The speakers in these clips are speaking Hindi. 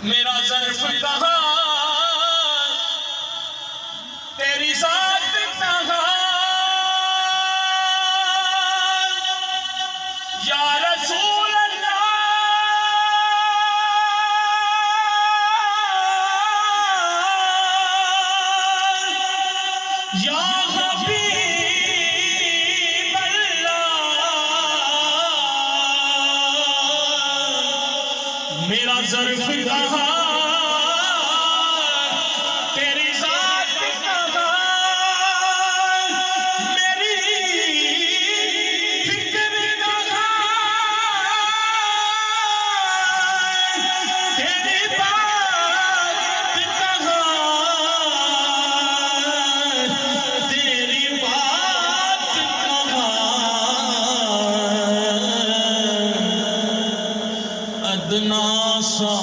मेरा ज़र्फ कहाँ, तेरी ज़ात कहाँ, या रसूल अल्लाह, या हबीब अल्लाह। मेरा ज़र्फ कहाँ, तेरी ज़ात कहाँ, मेरी फिक्र कहाँ, तेरी बात कहाँ, तेरी बात कहाँ। अदना सा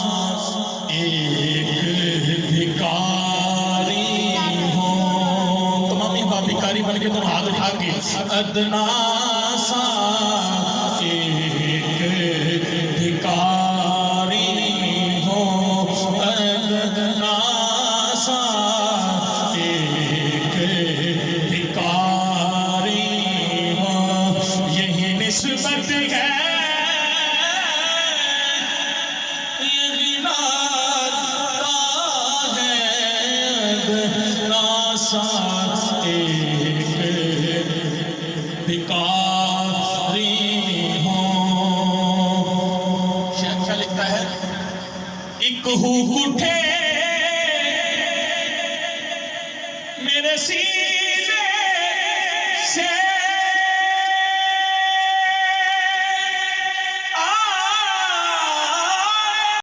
एक भिखारी हो, तमाम यहाँ भिखारी बन के तुम हाथ उठा के अदना सा एक भिखारी हो, अदना सा एक भिखारी हो, यही निस्बत है, यही नाता है, अदना सा एक भिखारी हो। शेख क्या लिखता है, एक हुक उठे मेरे सीने से